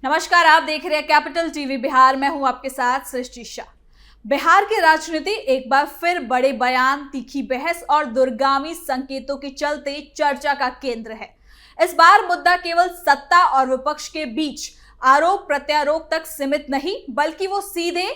नमस्कार, आप देख रहे हैं कैपिटल टीवी बिहार। मैं हूं आपके साथ सृष्टि शाह। बिहार की राजनीति एक बार फिर बड़े बयान, तीखी बहस और दूरगामी संकेतों के चलते चर्चा का केंद्र है। इस बार मुद्दा केवल सत्ता और विपक्ष के बीच आरोप प्रत्यारोप तक सीमित नहीं, बल्कि वो सीधे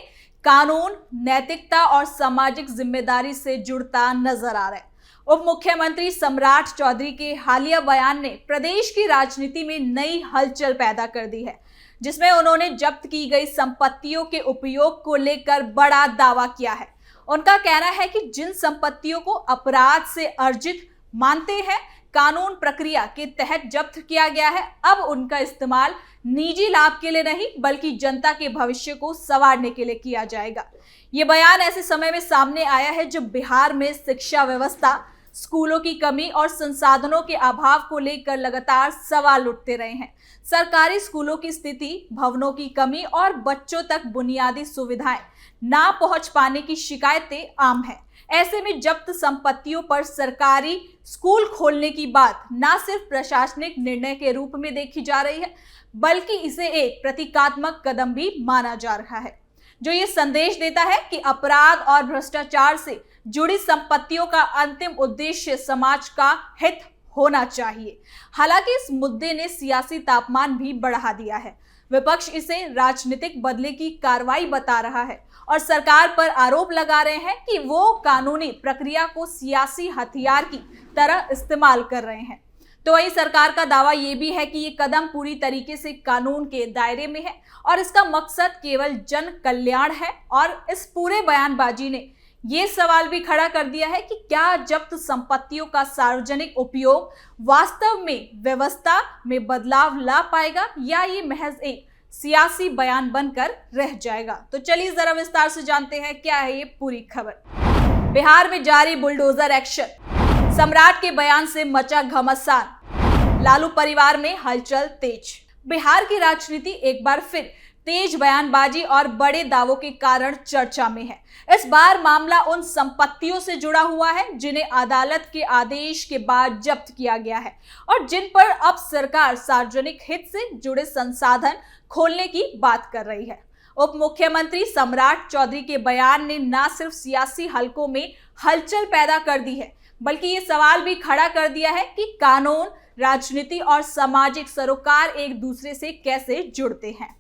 कानून, नैतिकता और सामाजिक जिम्मेदारी से जुड़ता नजर आ रहा है। उप मुख्यमंत्री सम्राट चौधरी के हालिया बयान ने प्रदेश की राजनीति में नई हलचल पैदा कर दी है, जिसमें उन्होंने जब्त की गई संपत्तियों के उपयोग को लेकर बड़ा दावा किया है। उनका कहना है कि जिन संपत्तियों को अपराध से अर्जित मानते हैं, कानून प्रक्रिया के तहत जब्त किया गया है, अब उनका इस्तेमाल निजी लाभ के लिए नहीं बल्कि जनता के भविष्य को संवारने के लिए किया जाएगा। ये बयान ऐसे समय में सामने आया है जब बिहार में शिक्षा व्यवस्था, स्कूलों की कमी और संसाधनों के अभाव को लेकर लगातार सवाल उठते रहे हैं। सरकारी स्कूलों की स्थिति, भवनों की कमी और बच्चों तक बुनियादी सुविधाएं ना पहुंच पाने की शिकायतें आम हैं। ऐसे में जब्त संपत्तियों पर सरकारी स्कूल खोलने की बात न सिर्फ प्रशासनिक निर्णय के रूप में देखी जा रही है, बल्कि इसे एक प्रतीकात्मक कदम भी माना जा रहा है, जो ये संदेश देता है कि अपराध और भ्रष्टाचार से जुड़ी संपत्तियों का अंतिम उद्देश्य समाज का हित होना चाहिए। हालांकि इस मुद्दे ने सियासी तापमान भी बढ़ा दिया है। विपक्ष इसे राजनीतिक बदले की कार्रवाई बता रहा है और सरकार पर आरोप लगा रहे हैं कि वो कानूनी प्रक्रिया को सियासी हथियार की तरह इस्तेमाल कर रहे हैं। तो वही सरकार का दावा ये भी है कि ये कदम पूरी तरीके से कानून के दायरे में है और इसका मकसद केवल जन कल्याण है। और इस पूरे बयानबाजी ने ये सवाल भी खड़ा कर दिया है कि क्या जब्त संपत्तियों का सार्वजनिक उपयोग वास्तव में व्यवस्था में बदलाव ला पाएगा या ये महज एक सियासी बयान बनकर रह जाएगा। तो चलिए जरा विस्तार से जानते हैं क्या है ये पूरी खबर। बिहार में जारी बुलडोजर एक्शन, सम्राट के बयान से मचा घमासान, लालू परिवार में हलचल तेज। बिहार की राजनीति एक बार फिर तेज बयानबाजी और बड़े दावों के कारण चर्चा में है। इस बार मामला उन संपत्तियों से जुड़ा हुआ है जिन्हें अदालत के आदेश के बाद जब्त किया गया है और जिन पर अब सरकार सार्वजनिक हित से जुड़े संसाधन खोलने की बात कर रही है। उप मुख्यमंत्री सम्राट चौधरी के बयान ने न सिर्फ सियासी हलकों में हलचल पैदा कर दी है, बल्कि ये सवाल भी खड़ा कर दिया है कि कानून, राजनीति और सामाजिक सरोकार एक दूसरे से कैसे जुड़ते हैं।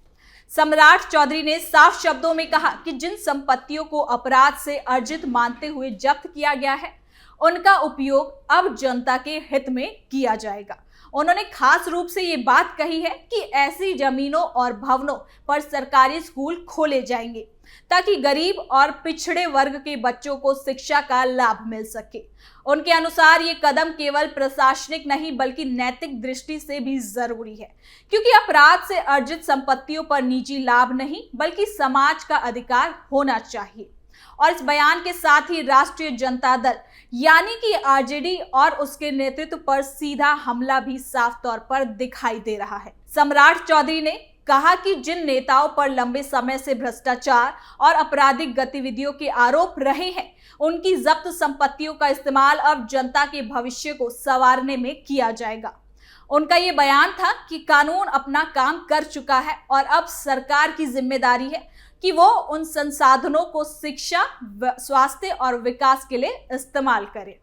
सम्राट चौधरी ने साफ शब्दों में कहा कि जिन संपत्तियों को अपराध से अर्जित मानते हुए जब्त किया गया है, उनका उपयोग अब जनता के हित में किया जाएगा। उन्होंने खास रूप से ये बात कही है कि ऐसी जमीनों और भवनों पर सरकारी स्कूल खोले जाएंगे ताकि गरीब और पिछड़े वर्ग के बच्चों को शिक्षा का लाभ मिल सके। उनके अनुसार ये कदम केवल प्रशासनिक नहीं बल्कि नैतिक दृष्टि से भी जरूरी है, क्योंकि अपराध से अर्जित संपत्तियों पर निजी लाभ नहीं बल्कि समाज का अधिकार होना चाहिए। और इस बयान के साथ ही राष्ट्रीय जनता दल यानी कि आरजेडी और उसके नेतृत्व पर सीधा हमला भी साफ तौर पर दिखाई दे रहा है। सम्राट चौधरी ने कहा कि जिन नेताओं पर लंबे समय से भ्रष्टाचार और आपराधिक गतिविधियों के आरोप रहे हैं, उनकी जब्त संपत्तियों का इस्तेमाल अब जनता के भविष्य को संवारने में किया जाएगा। उनका ये बयान था कि कानून अपना काम कर चुका है और अब सरकार की जिम्मेदारी है कि वो उन संसाधनों को शिक्षा, स्वास्थ्य और विकास के लिए इस्तेमाल करे।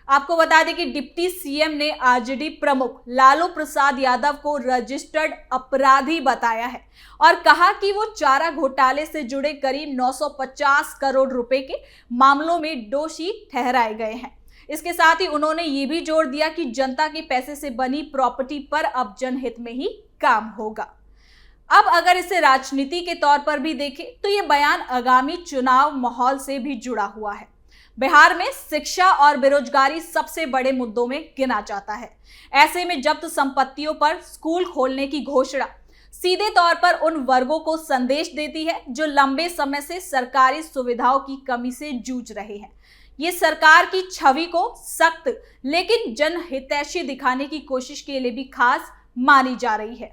आपको बता दें कि डिप्टी सीएम ने आरजेडी प्रमुख लालू प्रसाद यादव को रजिस्टर्ड अपराधी बताया है और कहा कि वो चारा घोटाले से जुड़े करीब 950 करोड़ रुपए के मामलों में दोषी ठहराए गए हैं। इसके साथ ही उन्होंने ये भी जोर दिया कि जनता के पैसे से बनी प्रॉपर्टी पर अब जनहित में ही काम होगा। अब अगर इसे राजनीति के तौर पर भी देखें तो ये बयान आगामी चुनाव माहौल से भी जुड़ा हुआ है। बिहार में शिक्षा और बेरोजगारी सबसे बड़े मुद्दों में गिना जाता है। ऐसे में जब्त संपत्तियों पर स्कूल खोलने की घोषणा सीधे तौर पर उन वर्गों को संदेश देती है जो लंबे समय से सरकारी सुविधाओं की कमी से जूझ रहे हैं। ये सरकार की छवि को सख्त लेकिन जनहितैषी दिखाने की कोशिश के लिए भी खास मानी जा रही है।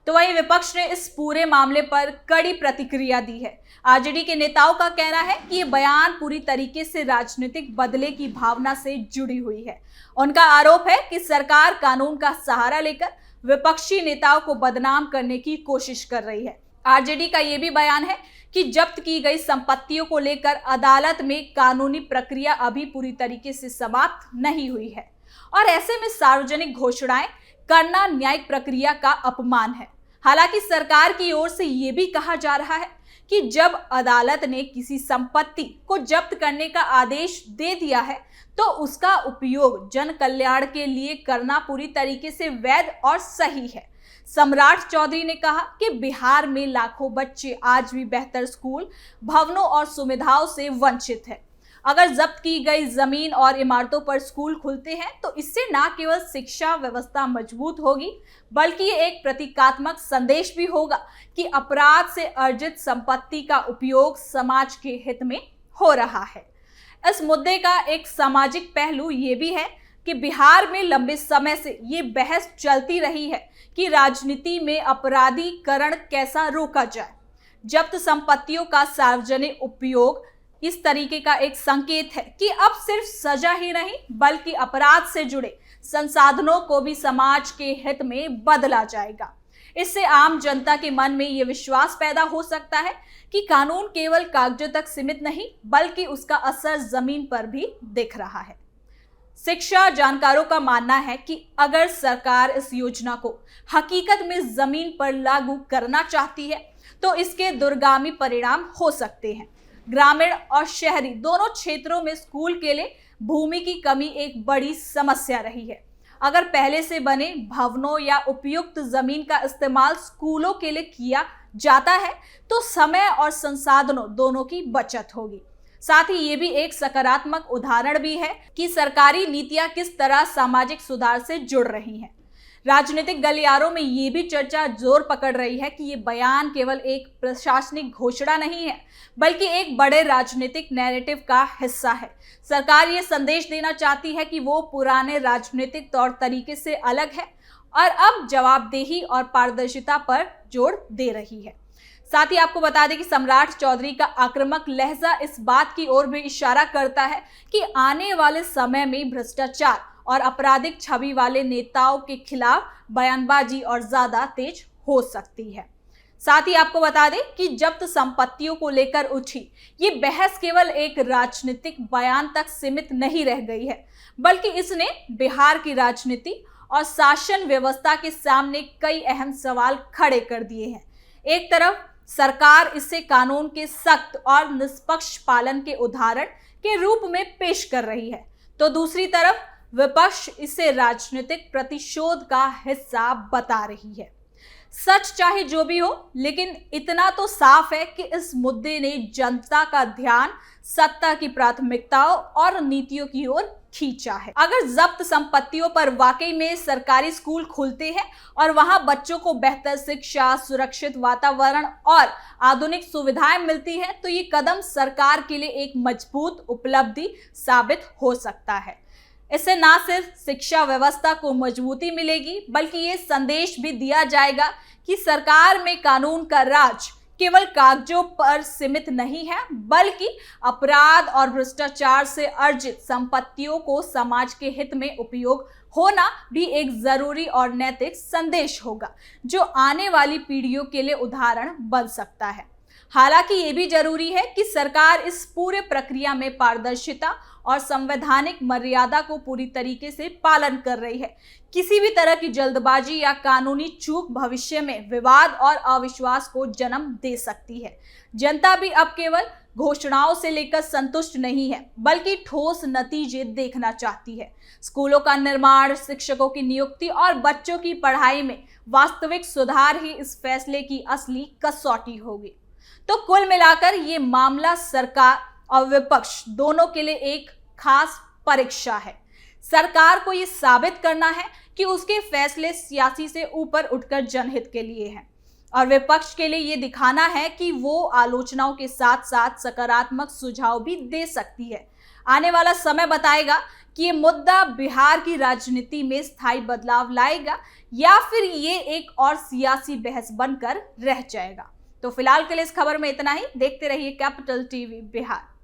तो वहीं विपक्ष ने इस पूरे मामले पर कड़ी प्रतिक्रिया दी है। आरजेडी के नेताओं का कहना है कि ये बयान पूरी तरीके से राजनीतिक बदले की भावना से जुड़ी हुई है। उनका आरोप है कि सरकार कानून का सहारा लेकर विपक्षी नेताओं को बदनाम करने की कोशिश कर रही है। आरजेडी का यह भी बयान है कि जब्त की गई संपत्तियों को लेकर अदालत में कानूनी प्रक्रिया अभी पूरी तरीके से समाप्त नहीं हुई है और ऐसे में सार्वजनिक घोषणाएं करना न्यायिक प्रक्रिया का अपमान है। हालांकि सरकार की ओर से यह भी कहा जा रहा है कि जब अदालत ने किसी संपत्ति को जब्त करने का आदेश दे दिया है तो उसका उपयोग जन कल्याण के लिए करना पूरी तरीके से वैध और सही है। सम्राट चौधरी ने कहा कि बिहार में लाखों बच्चे आज भी बेहतर स्कूल, भवनों और सुविधाओं से वंचित हैं। अगर जब्त की गई जमीन और इमारतों पर स्कूल खुलते हैं तो इससे न केवल शिक्षा व्यवस्था मजबूत होगी बल्कि ये एक प्रतीकात्मक संदेश भी होगा कि अपराध से अर्जित संपत्ति का उपयोग समाज के हित में हो रहा है। इस मुद्दे का एक सामाजिक पहलू ये भी है कि बिहार में लंबे समय से ये बहस चलती रही है कि राजनीति में अपराधीकरण कैसा रोका जाए। जब्त संपत्तियों का सार्वजनिक उपयोग इस तरीके का एक संकेत है कि अब सिर्फ सजा ही नहीं बल्कि अपराध से जुड़े संसाधनों को भी समाज के हित में बदला जाएगा। इससे आम जनता के मन में यह विश्वास पैदा हो सकता है कि कानून केवल कागजों तक सीमित नहीं बल्कि उसका असर जमीन पर भी दिख रहा है। शिक्षा जानकारों का मानना है कि अगर सरकार इस योजना को हकीकत में जमीन पर लागू करना चाहती है तो इसके दूरगामी परिणाम हो सकते हैं। ग्रामीण और शहरी दोनों क्षेत्रों में स्कूल के लिए भूमि की कमी एक बड़ी समस्या रही है। अगर पहले से बने भवनों या उपयुक्त जमीन का इस्तेमाल स्कूलों के लिए किया जाता है तो समय और संसाधनों दोनों की बचत होगी। साथ ही ये भी एक सकारात्मक उदाहरण भी है कि सरकारी नीतियां किस तरह सामाजिक सुधार से जुड़ रही हैं। राजनीतिक गलियारों में ये भी चर्चा जोर पकड़ रही है कि ये बयान केवल एक प्रशासनिक घोषणा नहीं है बल्कि एक बड़े राजनीतिक नैरेटिव का हिस्सा है। सरकार ये संदेश देना चाहती है कि वो पुराने राजनीतिक तौर तरीके से अलग है और अब जवाबदेही और पारदर्शिता पर जोर दे रही है। साथ ही आपको बता दें कि सम्राट चौधरी का आक्रामक लहजा इस बात की ओर भी इशारा करता है कि आने वाले समय में भ्रष्टाचार और आपराधिक छवि वाले नेताओं के खिलाफ बयानबाजी और ज्यादा तेज हो सकती है। साथ ही आपको बता दें कि जब्त संपत्तियों को लेकर उठी ये बहस केवल एक राजनीतिक बयान तक सीमित नहीं रह गई है बल्कि इसने बिहार की राजनीति और शासन व्यवस्था के सामने कई अहम सवाल खड़े कर दिए हैं। एक तरफ सरकार इसे कानून के सख्त और निष्पक्ष पालन के उदाहरण के रूप में पेश कर रही है तो दूसरी तरफ विपक्ष इसे राजनीतिक प्रतिशोध का हिस्सा बता रही है। सच चाहे जो भी हो लेकिन इतना तो साफ है कि इस मुद्दे ने जनता का ध्यान सत्ता की प्राथमिकताओं और नीतियों की ओर खींचा है। अगर जब्त संपत्तियों पर वाकई में सरकारी स्कूल खुलते हैं और वहां बच्चों को बेहतर शिक्षा, सुरक्षित वातावरण और आधुनिक सुविधाएं मिलती हैं तो ये कदम सरकार के लिए एक मजबूत उपलब्धि साबित हो सकता है। इससे न सिर्फ शिक्षा व्यवस्था को मजबूती मिलेगी बल्कि ये संदेश भी दिया जाएगा कि सरकार में कानून का राज केवल कागजों पर सीमित नहीं है बल्कि अपराध और भ्रष्टाचार से अर्जित संपत्तियों को समाज के हित में उपयोग होना भी एक जरूरी और नैतिक संदेश होगा जो आने वाली पीढ़ियों के लिए उदाहरण बन सकता है। हालांकि ये भी जरूरी है कि सरकार इस पूरे प्रक्रिया में पारदर्शिता और संवैधानिक मर्यादा को पूरी तरीके से पालन कर रही है। किसी भी तरह की जल्दबाजी या कानूनी चूक भविष्य में विवाद और अविश्वास को जन्म दे सकती है। जनता भी अब केवल घोषणाओं से लेकर संतुष्ट नहीं है बल्कि ठोस नतीजे देखना चाहती है। स्कूलों का निर्माण, शिक्षकों की नियुक्ति और बच्चों की पढ़ाई में वास्तविक सुधार ही इस फैसले की असली कसौटी होगी। तो कुल मिलाकर ये मामला सरकार और विपक्ष दोनों के लिए एक खास परीक्षा है। सरकार को ये साबित करना है कि उसके फैसले सियासी से ऊपर उठकर जनहित के लिए हैं और विपक्ष के लिए ये दिखाना है कि वो आलोचनाओं के साथ साथ सकारात्मक सुझाव भी दे सकती है। आने वाला समय बताएगा कि ये मुद्दा बिहार की राजनीति में स्थायी बदलाव लाएगा या फिर ये एक और सियासी बहस बनकर रह जाएगा। तो फिलहाल के लिए इस खबर में इतना ही। देखते रहिए कैपिटल टीवी बिहार।